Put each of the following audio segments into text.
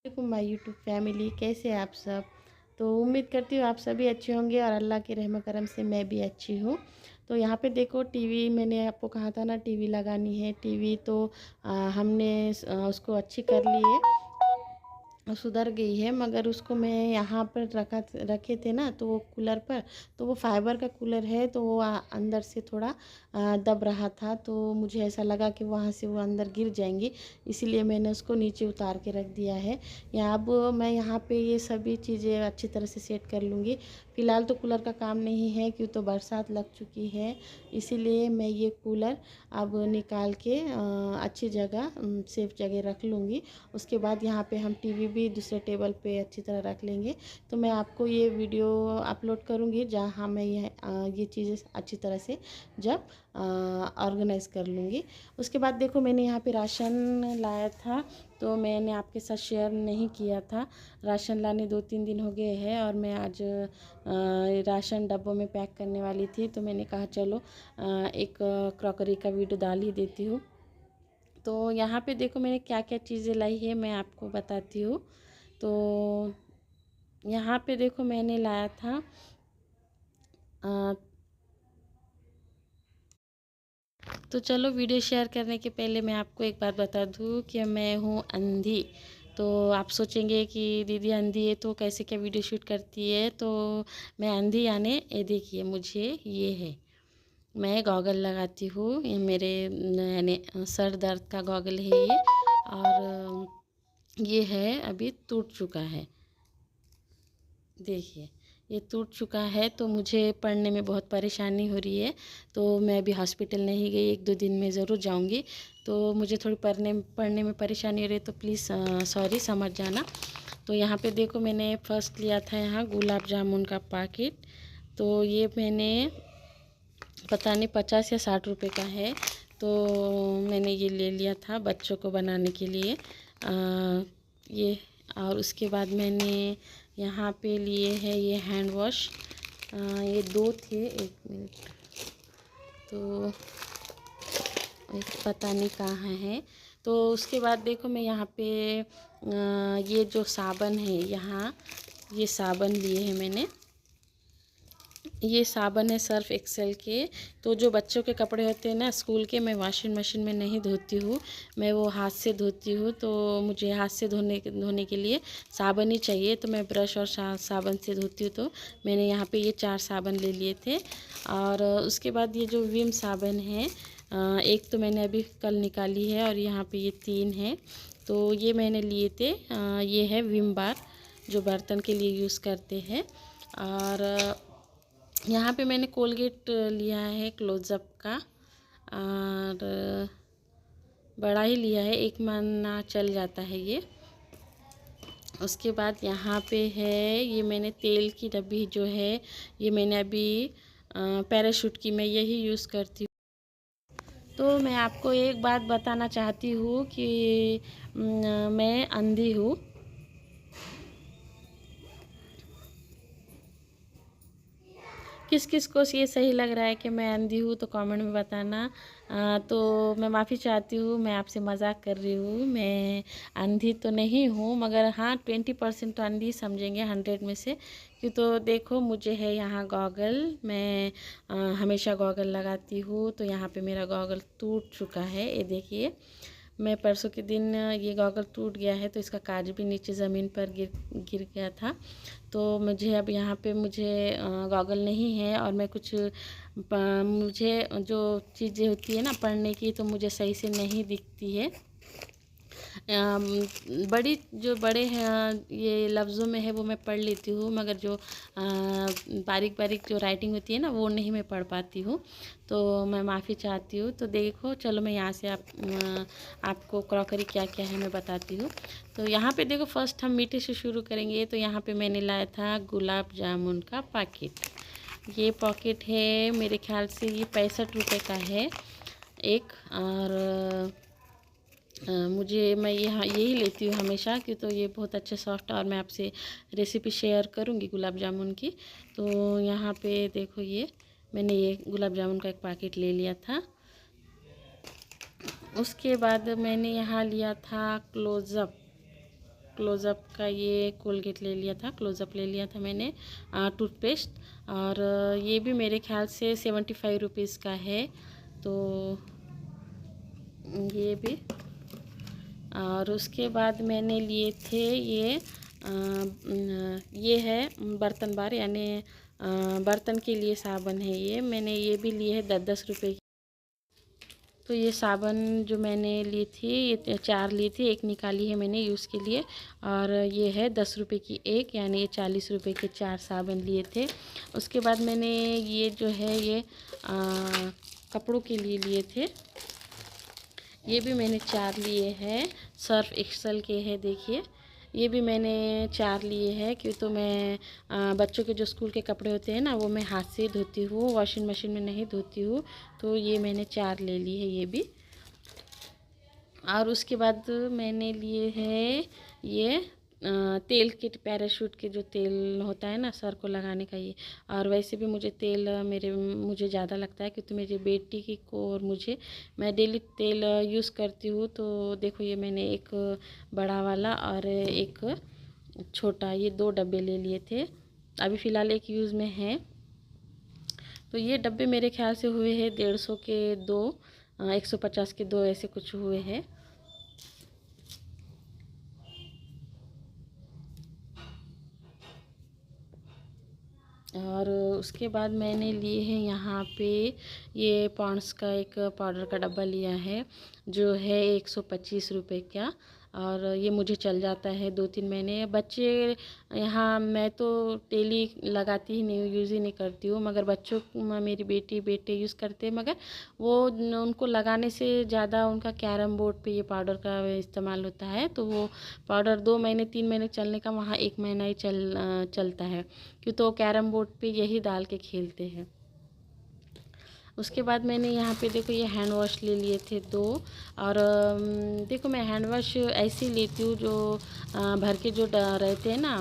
वालेकुम my YouTube family, कैसे हैं आप सब। तो उम्मीद करती हूँ आप सभी अच्छे होंगे और अल्लाह के रहम करम से मैं भी अच्छी हूँ। तो यहाँ पे देखो टीवी, मैंने आपको कहा था ना टीवी लगानी है। टीवी तो हमने उसको अच्छी कर ली है, सुधर गई है, मगर उसको मैं यहाँ पर रखे थे ना, तो वो कूलर पर, तो वो फाइबर का कूलर है, तो वो अंदर से थोड़ा दब रहा था। तो मुझे ऐसा लगा कि वहाँ से वो अंदर गिर जाएंगी, इसीलिए मैंने उसको नीचे उतार के रख दिया है। या अब मैं यहाँ पे ये सभी चीज़ें अच्छी तरह से सेट कर लूँगी। फ़िलहाल तो कूलर का काम नहीं है, क्यों तो बरसात लग चुकी है, इसीलिए मैं ये कूलर अब निकाल के अच्छी जगह, सेफ जगह रख लूँगी। उसके बाद यहाँ पे हम टीवी भी दूसरे टेबल पे अच्छी तरह रख लेंगे। तो मैं आपको ये वीडियो अपलोड करूँगी जहाँ मैं ये चीज़ें अच्छी तरह से जब ऑर्गेनाइज़ कर लूँगी। उसके बाद देखो, मैंने यहाँ पे राशन लाया था, तो मैंने आपके साथ शेयर नहीं किया था। राशन लाने 2-3 दिन हो गए हैं और मैं आज राशन डब्बों में पैक करने वाली थी, तो मैंने कहा चलो एक क्रॉकरी का वीडियो डाल ही देती हूँ। तो यहाँ पे देखो मैंने क्या क्या चीज़ें लाई है, मैं आपको बताती हूँ। तो यहाँ पे देखो मैंने लाया था तो चलो, वीडियो शेयर करने के पहले मैं आपको एक बात बता दूँ कि मैं हूँ अंधी। तो आप सोचेंगे कि दीदी अंधी है तो कैसे क्या वीडियो शूट करती है। तो मैं अंधी, यानी ये देखिए, मुझे ये है, मैं गॉगल लगाती हूँ। ये मेरे यानी सर दर्द का गॉगल है ये, और ये है अभी टूट चुका है। देखिए, ये टूट चुका है, तो मुझे पढ़ने में बहुत परेशानी हो रही है। तो मैं अभी हॉस्पिटल नहीं गई, 1-2 दिन में ज़रूर जाऊंगी। तो मुझे थोड़ी पढ़ने में परेशानी हो रही है, तो प्लीज़ सॉरी, समझ जाना। तो यहाँ पे देखो, मैंने फ़र्स्ट लिया था यहाँ गुलाब जामुन का पैकेट। तो ये मैंने पता नहीं 50 या 60 रुपए का है। तो मैंने ये ले लिया था बच्चों को बनाने के लिए। ये, और उसके बाद मैंने यहाँ पे लिए हैं ये हैंड वॉश। ये 2 थे, 1 मिनट, तो एक पता नहीं कहाँ है। तो उसके बाद देखो मैं यहाँ पे ये जो साबन है, यहाँ ये साबन लिए हैं मैंने। ये साबन है सर्फ एक्सेल के। तो जो बच्चों के कपड़े होते हैं ना स्कूल के, मैं वॉशिंग मशीन में नहीं धोती हूँ, मैं वो हाथ से धोती हूँ। तो मुझे हाथ से धोने के लिए साबन ही चाहिए, तो मैं ब्रश और साबन से धोती हूँ। तो मैंने यहाँ पे ये 4 साबन ले लिए थे। और उसके बाद ये जो विम साबन है, एक तो मैंने अभी कल निकाली है, और यहाँ पर ये 3 है। तो ये मैंने लिए थे। ये है विम बार, जो बर्तन के लिए यूज़ करते हैं। और यहाँ पे मैंने कोलगेट लिया है क्लोज़अप का, और बड़ा ही लिया है, 1 महीना चल जाता है ये। उसके बाद यहाँ पे है, ये मैंने तेल की डब्बी जो है, ये मैंने अभी पैराशूट की, मैं यही यूज़ करती हूँ। तो मैं आपको एक बात बताना चाहती हूँ कि मैं अंधी हूँ। किस किस को ये सही लग रहा है कि मैं अंधी हूँ, तो कमेंट में बताना। तो मैं माफ़ी चाहती हूँ, मैं आपसे मजाक कर रही हूँ। मैं अंधी तो नहीं हूँ, मगर हाँ 20% तो अंधी समझेंगे 100 में से। क्यों, तो देखो मुझे है यहाँ गॉगल, मैं हमेशा गॉगल लगाती हूँ। तो यहाँ पे मेरा गॉगल टूट चुका है, ये देखिए। मैं परसों के दिन ये गॉगल टूट गया है, तो इसका काज भी नीचे ज़मीन पर गिर गया था। तो मुझे अब यहाँ पे मुझे गॉगल नहीं है, और मैं कुछ मुझे जो चीज़ें होती है ना पढ़ने की, तो मुझे सही से नहीं दिखती है। बड़ी जो बड़े हैं ये लफ्ज़ों में है वो मैं पढ़ लेती हूँ, मगर जो बारीक बारीक जो राइटिंग होती है ना, वो नहीं मैं पढ़ पाती हूँ। तो मैं माफ़ी चाहती हूँ। तो देखो चलो, मैं यहाँ से आपको क्रॉकरी क्या क्या है मैं बताती हूँ। तो यहाँ पे देखो, फर्स्ट हम मीठे से शुरू करेंगे। तो यहाँ पे मैंने लाया था गुलाब जामुन का पैकेट। ये पॉकेट है, मेरे ख्याल से ये 65 रुपये का है एक। और मैं यहाँ यही लेती हूँ हमेशा, कि तो ये बहुत अच्छा सॉफ्ट, और मैं आपसे रेसिपी शेयर करूँगी गुलाब जामुन की। तो यहाँ पे देखो, ये मैंने ये गुलाब जामुन का एक पैकेट ले लिया था। उसके बाद मैंने यहाँ लिया था क्लोज़अप। क्लोज़अप का ये कोलगेट ले लिया था, क्लोज़अप ले लिया था मैंने, टूथपेस्ट। और ये भी मेरे ख्याल से 75 रुपीज़ का है। तो ये भी, और उसके बाद मैंने लिए थे ये है बर्तन बार, यानी बर्तन के लिए साबुन है ये। मैंने ये भी लिए है 10-10 रुपये की। तो ये साबुन जो मैंने ली थी, ये 4 ली थी, एक निकाली है मैंने यूज़ के लिए। और ये है 10 रुपये की एक, यानी ये 40 रुपये के 4 साबुन लिए थे। उसके बाद मैंने ये जो है ये कपड़ों के लिए थे। ये भी मैंने 4 लिए हैं, सर्फ एक्सेल के हैं, देखिए। ये भी मैंने 4 लिए हैं, क्यों तो मैं बच्चों के जो स्कूल के कपड़े होते हैं ना, वो मैं हाथ से धोती हूँ, वॉशिंग मशीन में नहीं धोती हूँ। तो ये मैंने 4 ले ली है ये भी। और उसके बाद मैंने लिए हैं ये तेल के, पैराशूट के जो तेल होता है ना सर को लगाने का, ये। और वैसे भी मुझे तेल मुझे ज़्यादा लगता है, क्योंकि मेरी बेटी की को और मुझे, मैं डेली तेल यूज़ करती हूँ। तो देखो ये मैंने एक बड़ा वाला और एक छोटा, ये 2 डब्बे ले लिए थे। अभी फ़िलहाल एक यूज़ में है। तो ये डब्बे मेरे ख्याल से हुए हैं 150 के 2, 150 के 2, ऐसे कुछ हुए हैं। और उसके बाद मैंने लिए हैं यहाँ पे ये पॉन्ड्स का एक पाउडर का डब्बा लिया है, जो है 125 रुपये का। और ये मुझे चल जाता है 2-3 महीने। बच्चे यहाँ, मैं तो डेली लगाती ही नहीं हूँ, यूज़ ही नहीं करती हूँ, मगर बच्चों मेरी बेटी बेटे यूज़ करते हैं। मगर वो उनको लगाने से ज़्यादा उनका कैरम बोर्ड पे ये पाउडर का इस्तेमाल होता है। तो वो पाउडर 2 महीने 3 महीने चलने का, वहाँ 1 महीना ही चलता है, क्यों तो कैरम बोर्ड पे यही डाल के खेलते हैं। उसके बाद मैंने यहाँ पे देखो ये हैंड वॉश ले लिए थे 2। और देखो मैं हैंड वॉश ऐसे लेती हूँ जो भर के जो रहते हैं ना,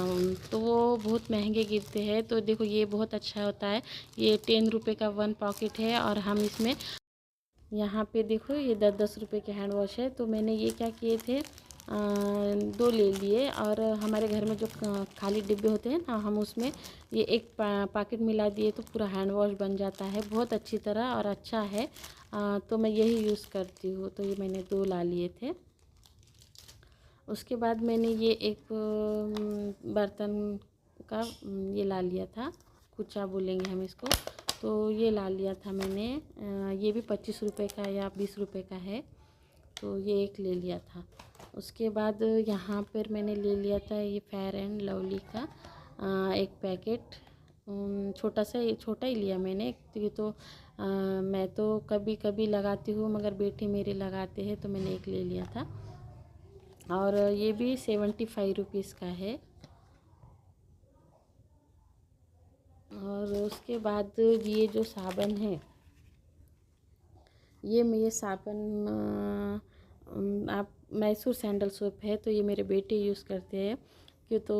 तो वो बहुत महंगे गिरते हैं। तो देखो ये बहुत अच्छा होता है, ये 10 रुपये का 1 पॉकेट है। और हम इसमें यहाँ पे देखो ये 10-10 रुपये के हैंड वॉश है। तो मैंने ये क्या किए थे, 2 ले लिए। और हमारे घर में जो खाली डिब्बे होते हैं ना, हम उसमें ये एक पैकेट मिला दिए, तो पूरा हैंड वॉश बन जाता है बहुत अच्छी तरह, और अच्छा है। तो मैं यही यूज़ करती हूँ। तो ये मैंने 2 ला लिए थे। उसके बाद मैंने ये एक बर्तन का ये ला लिया था, कुचा बोलेंगे हम इसको। तो ये ला लिया था मैंने, ये भी 25 रुपये का या 20 रुपये का है। तो ये एक ले लिया था। उसके बाद यहाँ पर मैंने ले लिया था ये फेयर एंड लवली का एक पैकेट, छोटा सा, छोटा ही लिया मैंने, क्योंकि तो मैं तो कभी कभी लगाती हूँ, मगर बेटे मेरे लगाते हैं, तो मैंने एक ले लिया था। और ये भी 75 रुपीज़ का है। और उसके बाद ये जो साबुन है, ये साबुन आप मैसूर सैंडल सोप है। तो ये मेरे बेटे यूज़ करते हैं, क्यों तो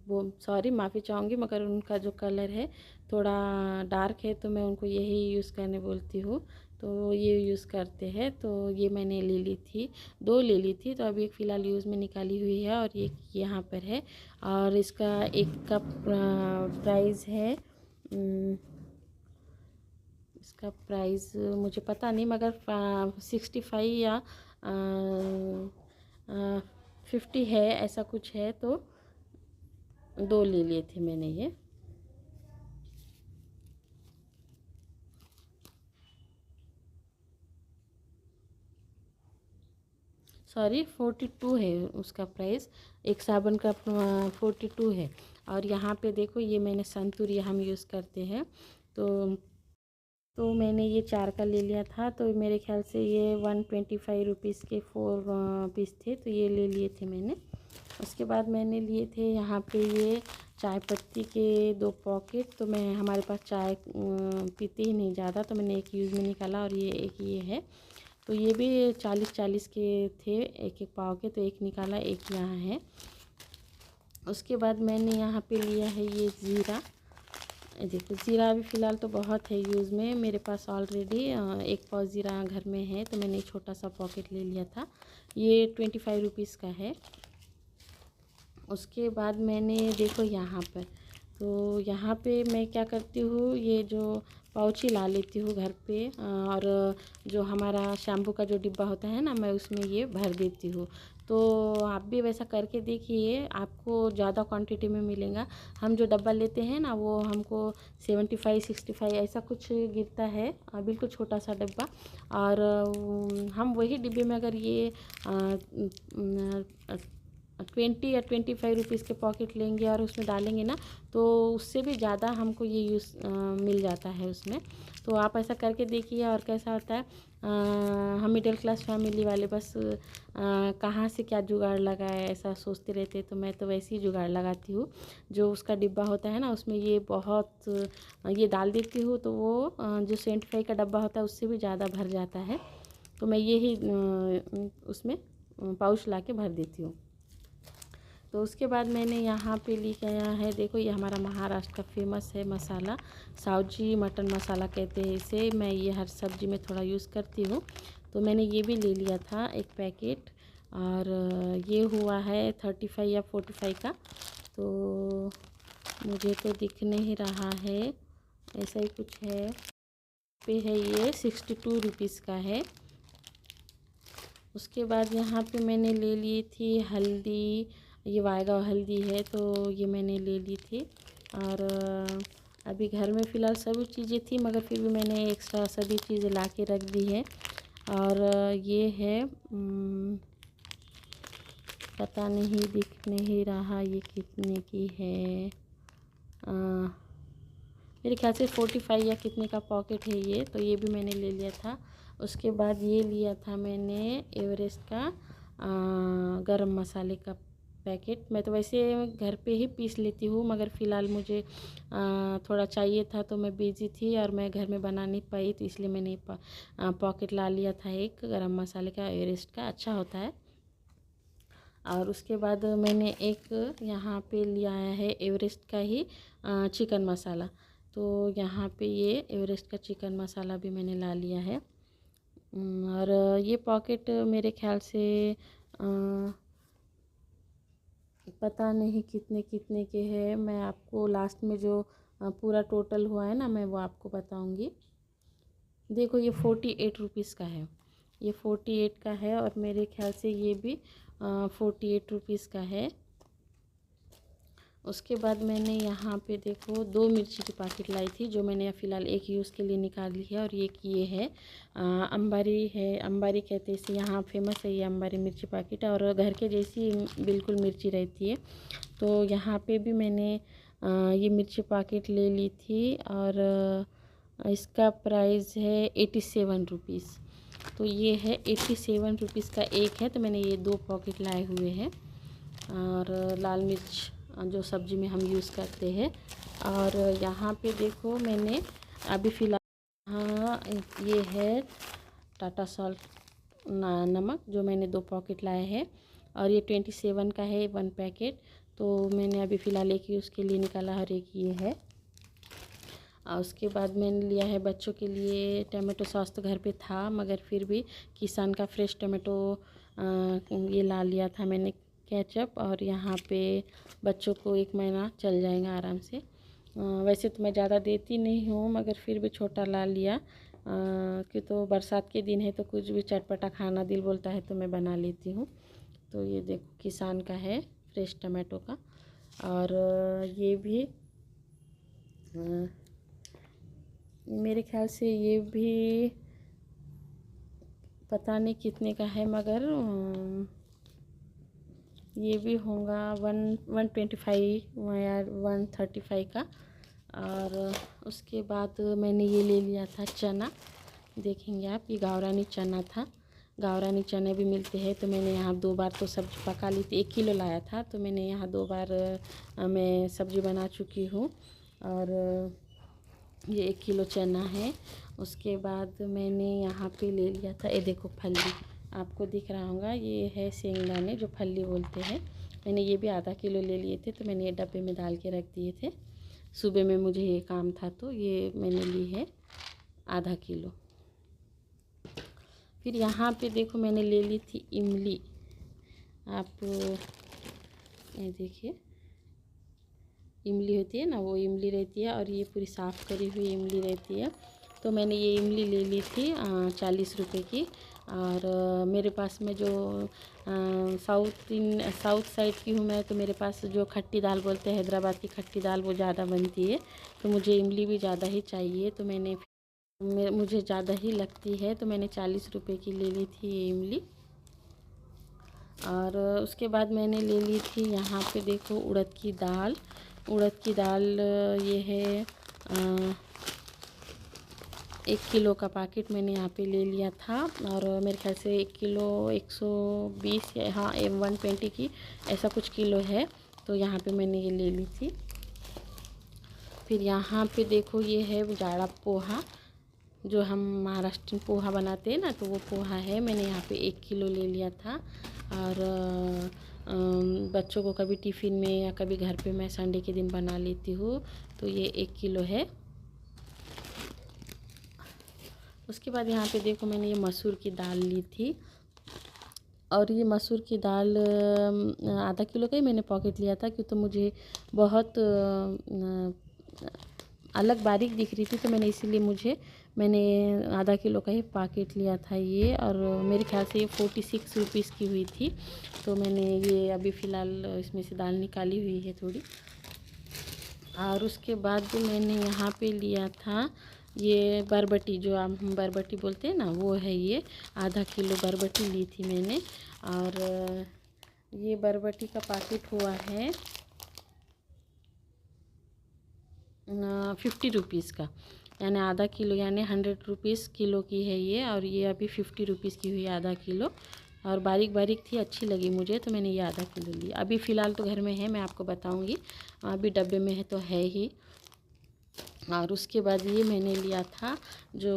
वो, सॉरी माफ़ी चाहूँगी, मगर उनका जो कलर है थोड़ा डार्क है, तो मैं उनको यही यूज़ करने बोलती हूँ। तो ये यूज़ करते हैं। तो ये मैंने ले ली थी, 2 ले ली थी। तो अभी एक फ़िलहाल यूज़ में निकाली हुई है, और ये यहाँ पर है। और इसका एक का प्राइस है, इसका प्राइस मुझे पता नहीं, मगर 65 या 50 है, ऐसा कुछ है। तो 2 ले लिए थे मैंने ये। सॉरी 42 है उसका प्राइस, एक साबुन का 42 है। और यहाँ पे देखो ये मैंने संतूर ये हम यूज़ करते हैं। तो मैंने ये 4 का ले लिया था। तो मेरे ख्याल से ये 125 रुपीज़ के 4 पीस थे, तो ये ले लिए थे मैंने। उसके बाद मैंने लिए थे यहाँ पे ये चाय पत्ती के 2 पॉकेट। तो मैं, हमारे पास चाय पीते ही नहीं ज़्यादा, तो मैंने एक यूज़ में निकाला, और ये एक ये है। तो ये भी 40-40 के थे, एक एक पाव के। तो एक निकाला, एक यहाँ है। उसके बाद मैंने यहाँ पे लिया है ये ज़ीरा, ये देखो ज़ीरा अभी फ़िलहाल तो बहुत है यूज़ में, मेरे पास ऑलरेडी एक पाव ज़ीरा घर में है, तो मैंने एक छोटा सा पॉकेट ले लिया था। ये 25 रुपीज़ का है। उसके बाद मैंने देखो यहाँ पर, तो यहाँ पे मैं क्या करती हूँ, ये जो पाउच ही ला लेती हूँ घर पे, और जो हमारा शैम्पू का जो डिब्बा होता है ना, मैं उसमें ये भर देती हूँ। तो आप भी वैसा करके देखिए, आपको ज़्यादा क्वांटिटी में मिलेगा। हम जो डब्बा लेते हैं ना, वो हमको 75-65 ऐसा कुछ गिरता है, बिल्कुल छोटा सा डब्बा। और हम वही डिब्बे में अगर ये 20 या 25 रुपीज़ के पॉकेट लेंगे और उसमें डालेंगे ना, तो उससे भी ज़्यादा हमको ये यूज़ मिल जाता है उसमें। तो आप ऐसा करके देखिए और कैसा होता है। हम मिडिल क्लास फैमिली वाले बस कहाँ से क्या जुगाड़ लगाए ऐसा सोचते रहते, तो मैं तो वैसे ही जुगाड़ लगाती हूँ। जो उसका डिब्बा होता है ना, उसमें ये बहुत ये डाल देती हूँ, तो वो जो 75 का डब्बा होता है उससे भी ज़्यादा भर जाता है। तो मैं यही उसमें पाउच ला के भर देती हूँ। तो उसके बाद मैंने यहाँ पे लिखा है, देखो ये हमारा महाराष्ट्र का फेमस है मसाला, सावजी मटन मसाला कहते हैं इसे। मैं ये हर सब्ज़ी में थोड़ा यूज़ करती हूँ, तो मैंने ये भी ले लिया था एक पैकेट। और ये हुआ है 35 या 45 का, तो मुझे तो दिख नहीं रहा है, ऐसा ही कुछ है। पे है ये 62 रुपीज़ का है। उसके बाद यहाँ पे मैंने ले ली थी हल्दी, ये वायगा हल्दी है, तो ये मैंने ले ली थी। और अभी घर में फ़िलहाल सभी चीज़ें थी, मगर फिर भी मैंने एक्स्ट्रा सभी चीज़ें ला के रख दी है। और ये है पता नहीं, दिख नहीं रहा ये कितने की है। मेरे ख्याल से 45 या कितने का पॉकेट है ये, तो ये भी मैंने ले लिया था। उसके बाद ये लिया था मैंने एवरेस्ट का गरम मसाले का पैकेट। मैं तो वैसे घर पे ही पीस लेती हूँ, मगर फ़िलहाल मुझे थोड़ा चाहिए था, तो मैं बिज़ी थी और मैं घर में बना नहीं पाई, तो इसलिए मैंने पॉकेट ला लिया था एक गरम मसाले का, एवरेस्ट का, अच्छा होता है। और उसके बाद मैंने एक यहाँ पे लिया है एवरेस्ट का ही चिकन मसाला। तो यहाँ पे ये एवरेस्ट का चिकन मसाला भी मैंने ला लिया है। और ये पॉकेट मेरे ख्याल से पता नहीं कितने कितने के हैं। मैं आपको लास्ट में जो पूरा टोटल हुआ है ना, मैं वो आपको बताऊंगी। देखो ये 48 रुपीज़ का है, ये 48 का है। और मेरे ख्याल से ये भी 48 रुपीज़ का है। उसके बाद मैंने यहाँ पे देखो 2 मिर्ची की पैकेट लाई थी, जो मैंने फ़िलहाल एक यूज़ के लिए निकाल ली है। और ये है अंबारी है, अंबारी कहते हैं इसे, यहाँ फेमस है ये अंबारी मिर्ची पैकेट, और घर के जैसी बिल्कुल मिर्ची रहती है। तो यहाँ पे भी मैंने ये मिर्ची पैकेट ले ली थी, और इसका प्राइस है 87 रुपीज़। तो ये है 87 रुपीज़ का एक है, तो मैंने ये 2 पॉकेट लाए हुए हैं। और लाल मिर्च जो सब्ज़ी में हम यूज़ करते हैं। और यहाँ पे देखो मैंने अभी फ़िलहाल, हाँ ये है टाटा सॉल्ट नमक, जो मैंने 2 पॉकेट लाए हैं, और ये 27 का है 1 पैकेट। तो मैंने अभी फ़िलहाल एक यूज़ के लिए निकाला, और एक ये है। और उसके बाद मैंने लिया है बच्चों के लिए टमाटो सॉस, तो घर पे था, मगर फिर भी किसान का फ्रेश टमाटो ये ला लिया था मैंने, केचप। और यहाँ पे बच्चों को 1 महीना चल जाएगा आराम से। वैसे तो मैं ज़्यादा देती नहीं हूँ, मगर फिर भी छोटा ला लिया, कि तो बरसात के दिन है, तो कुछ भी चटपटा खाना दिल बोलता है, तो मैं बना लेती हूँ। तो ये देखो किसान का है फ्रेश टमाटो का। और ये भी मेरे ख्याल से ये भी पता नहीं कितने का है, मगर ये भी होगा 125 या 135 का। और उसके बाद मैंने ये ले लिया था चना, देखेंगे आप, ये गावरानी चना था। गावरानी चने भी मिलते हैं, तो मैंने यहाँ 2 बार तो सब्ज़ी पका ली थी। 1 किलो लाया था, तो मैंने यहाँ 2 बार मैं सब्ज़ी बना चुकी हूँ। और ये 1 किलो चना है। उसके बाद मैंने यहाँ पे ले लिया था, ये देखो फल्ली, आपको दिख रहा होगा, ये है शेंगदाने, जो फल्ली बोलते हैं। मैंने ये भी आधा किलो ले लिए थे, तो मैंने ये डब्बे में डाल के रख दिए थे। सुबह में मुझे ये काम था तो ये मैंने ली है आधा किलो। फिर यहाँ पे देखो मैंने ले ली थी इमली। आप ये देखिए, इमली होती है ना, वो इमली रहती है और ये पूरी साफ़ करी हुई इमली रहती है। तो मैंने ये इमली ले ली थी 40 रुपए की। और मेरे पास में जो साउथ साइड की हूँ मैं, तो मेरे पास जो खट्टी दाल बोलते हैं हैदराबाद की खट्टी दाल, वो ज़्यादा बनती है। तो मुझे इमली भी ज़्यादा ही चाहिए, तो मुझे ज़्यादा ही लगती है, तो मैंने 40 रुपए की ले ली थी ये इमली। और उसके बाद मैंने ले ली थी यहाँ पे देखो उड़द की दाल। उड़द की दाल ये है 1 किलो का पैकेट मैंने यहाँ पे ले लिया था। और मेरे ख्याल से 1 किलो 120 या हाँ 120 की ऐसा कुछ किलो है, तो यहाँ पे मैंने ये ले ली थी। फिर यहाँ पे देखो ये है जाड़ा पोहा, जो हम महाराष्ट्र पोहा बनाते हैं ना, तो वो पोहा है। मैंने यहाँ पे 1 किलो ले लिया था। और बच्चों को कभी टिफ़िन में या कभी घर पे मैं संडे के दिन बना लेती हूँ, तो ये 1 किलो है। उसके बाद यहाँ पे देखो मैंने ये मसूर की दाल ली थी। और ये मसूर की दाल आधा किलो का ही मैंने पॉकेट लिया था, क्योंकि तो मुझे बहुत अलग बारीक दिख रही थी, तो मैंने आधा किलो का ही पैकेट लिया था ये। और मेरे ख्याल से ये 46 रुपीज़ की हुई थी। तो मैंने ये अभी फ़िलहाल इसमें से दाल निकाली हुई है थोड़ी। और उसके बाद जो मैंने यहाँ पे लिया था ये बरबटी, जो हम बरबटी बोलते हैं ना, वो है ये। आधा किलो बरबटी ली थी मैंने। और ये बरबटी का पैकेट हुआ है 50 रुपीज़ का, यानी आधा किलो, यानी 100 रुपीज़ किलो की है ये। और ये अभी 50 रुपीज़ की हुई आधा किलो। और बारीक बारीक थी, अच्छी लगी मुझे, तो मैंने ये आधा किलो ली। अभी फ़िलहाल तो घर में है, मैं आपको बताऊंगी, अभी डब्बे में है तो है ही। और उसके बाद ये मैंने लिया था जो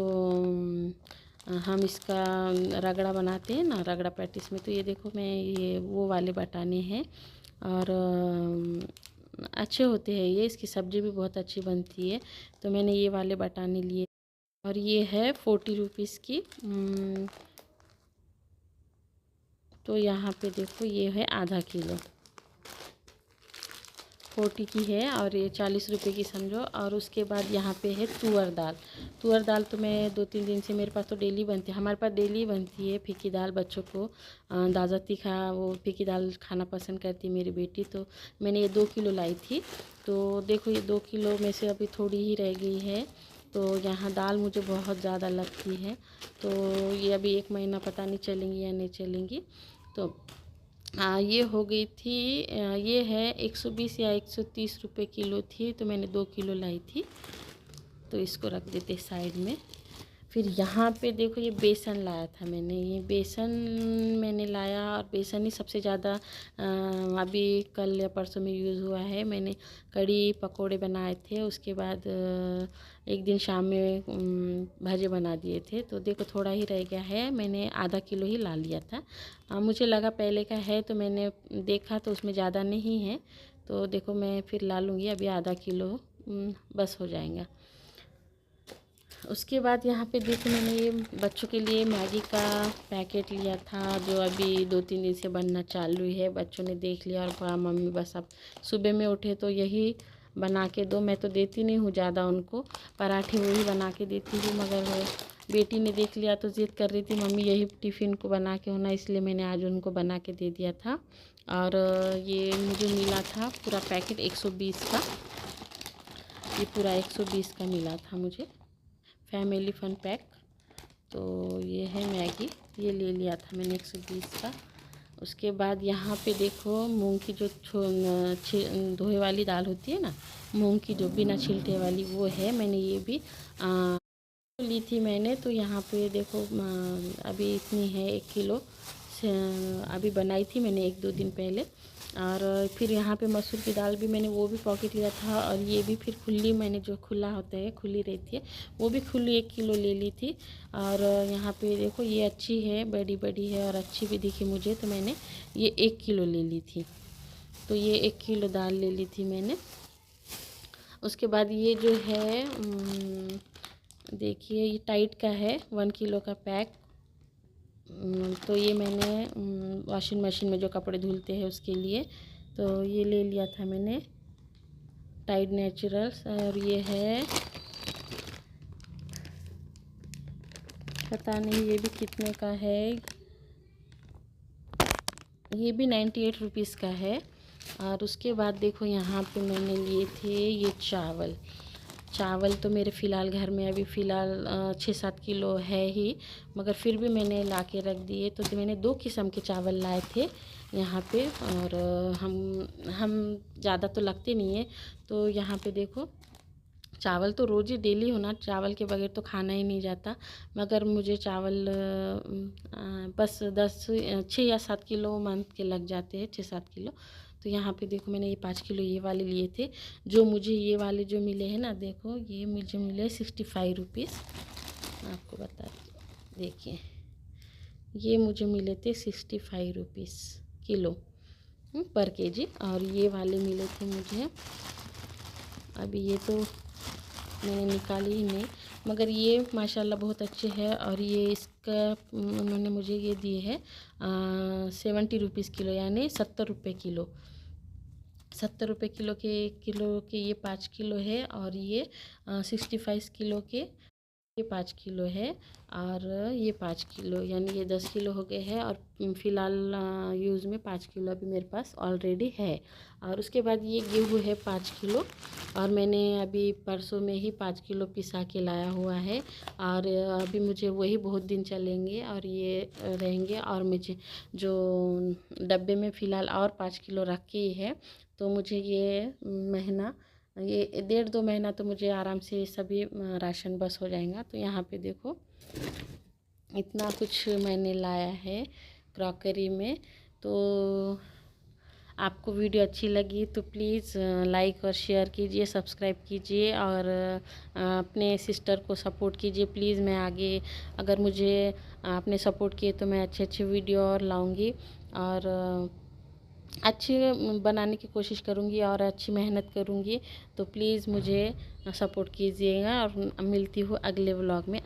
हम इसका रगड़ा बनाते हैं ना, रगड़ा पैटिस में, तो ये देखो मैं ये वो वाले बटाने हैं। और अच्छे होते हैं ये, इसकी सब्ज़ी भी बहुत अच्छी बनती है, तो मैंने ये वाले बटाने लिए। और ये है 40 रुपीज़ की। तो यहाँ पे देखो ये है आधा किलो, 40 की है और ये 40 रुपए की समझो। और उसके बाद यहाँ पे है तुअर दाल। तुअर दाल तो मैं 2-3 दिन से, मेरे पास तो डेली बनती है, हमारे पास डेली बनती है फीकी दाल। बच्चों को दादा तीखा वो फीकी दाल खाना पसंद करती है मेरी बेटी, तो मैंने ये 2 किलो लाई थी। तो देखो ये 2 किलो में से अभी थोड़ी ही रह गई है। तो यहाँ दाल मुझे बहुत ज़्यादा लगती है, तो ये अभी 1 महीना पता नहीं चलेंगी या नहीं चलेंगी। तो ये हो गई थी, ये है 120 या 130 रुपए किलो थी, तो मैंने 2 किलो लाई थी। तो इसको रख देते साइड में। फिर यहाँ पे देखो ये बेसन लाया था मैंने, ये बेसन मैंने लाया, और बेसन ही सबसे ज़्यादा अभी कल या परसों में यूज़ हुआ है। मैंने कड़ी पकोड़े बनाए थे, उसके बाद एक दिन शाम में भजे बना दिए थे। तो देखो थोड़ा ही रह गया है, मैंने आधा किलो ही ला लिया था। मुझे लगा पहले का है, तो मैंने देखा तो उसमें ज़्यादा नहीं है, तो देखो मैं फिर ला लूँगी, अभी आधा किलो बस हो जाएगा। उसके बाद यहाँ पे देखो मैंने ये बच्चों के लिए मैगी का पैकेट लिया था, जो अभी 2-3 दिन से बनना चालू है। बच्चों ने देख लिया और कहा मम्मी बस अब सुबह में उठे तो यही बना के दो। मैं तो देती नहीं हूँ ज़्यादा उनको, पराठे वही बना के देती हूँ, मगर बेटी ने देख लिया तो ज़िद कर रही थी मम्मी यही टिफ़िन को बना के होना, इसलिए मैंने आज उनको बना के दे दिया था। और ये मुझे मिला था पूरा पैकेट 120 का, ये पूरा 120 का मिला था मुझे, फैमिली फन पैक। तो ये है मैगी, ये ले लिया था मैंने 120 का। उसके बाद यहाँ पे देखो मूंग की जो धोए वाली दाल होती है ना, मूंग की जो बिना छिलटे वाली, वो है। मैंने ये भी ली थी मैंने। तो यहाँ पे देखो अभी इतनी है 1 किलो से, अभी बनाई थी मैंने 1-2 दिन पहले। और फिर यहाँ पे मसूर की दाल भी मैंने वो भी पॉकेट लिया था। और ये भी फिर खुली, मैंने जो खुला होता है खुली रहती है, वो भी खुली 1 किलो ले ली थी। और यहाँ पे देखो ये अच्छी है, बड़ी बड़ी है और अच्छी भी दिखी मुझे, तो मैंने ये 1 किलो ले ली थी। तो ये 1 किलो दाल ले ली थी मैंने। उसके बाद ये जो है देखिए ये टाइड का है 1 किलो का पैक। तो ये मैंने वॉशिंग मशीन में जो कपड़े धुलते हैं उसके लिए तो ये ले लिया था मैंने टाइड नेचुरल्स। और ये है पता नहीं ये भी कितने का है, ये भी 98 रुपीज़ का है। और उसके बाद देखो यहाँ पे मैंने लिए थे ये चावल तो मेरे फ़िलहाल घर में अभी फ़िलहाल 6-7 किलो है ही, मगर फिर भी मैंने ला के रख दिए। तो मैंने 2 किस्म के चावल लाए थे यहाँ पे। और हम ज़्यादा तो लगते नहीं है, तो यहाँ पे देखो चावल तो रोज़ ही डेली होना, चावल के बगैर तो खाना ही नहीं जाता। मगर मुझे चावल बस 6 या 7 किलो मंथ के लग जाते हैं, 6-7 किलो। तो यहाँ पे देखो मैंने ये 5 किलो ये वाले लिए थे। जो मुझे ये वाले जो मिले हैं ना, देखो ये मुझे मिले 65 रुपीज़। आपको बता देखिए ये मुझे मिले थे 65 रुपीज़ किलो पर केजी। और ये वाले मिले थे मुझे, अभी ये तो मैंने निकाली ही नहीं, मगर ये माशाल्लाह बहुत अच्छे हैं। और ये इसका उन्होंने मुझे ये दिए है 70 रुपीज़ किलो, यानी 70 रुपये किलो। 70 रुपये किलो के ये 5 किलो है। और ये 65 किलो के ये 5 किलो है। और ये 5 किलो यानी ये 10 किलो हो गए हैं। और फ़िलहाल यूज़ में 5 किलो अभी मेरे पास ऑलरेडी है। और उसके बाद ये गेहूँ है 5 किलो, और मैंने अभी परसों में ही 5 किलो पिसा के लाया हुआ है। और अभी मुझे वही बहुत दिन चलेंगे और ये रहेंगे। और मुझे जो डब्बे में फ़िलहाल और 5 किलो रखे ही है, तो मुझे ये महीना ये 1.5-2 महीना तो मुझे आराम से सभी राशन बस हो जाएगा। तो यहाँ पे देखो इतना कुछ मैंने लाया है क्रॉकरी में। तो आपको वीडियो अच्छी लगी तो प्लीज़ लाइक और शेयर कीजिए, सब्सक्राइब कीजिए और अपने सिस्टर को सपोर्ट कीजिए प्लीज़। मैं आगे अगर मुझे आपने सपोर्ट किए तो मैं अच्छे अच्छे वीडियो और लाऊंगी और अच्छे बनाने की कोशिश करूँगी और अच्छी मेहनत करूँगी। तो प्लीज़ मुझे सपोर्ट कीजिएगा और मिलती हूँ अगले व्लॉग में।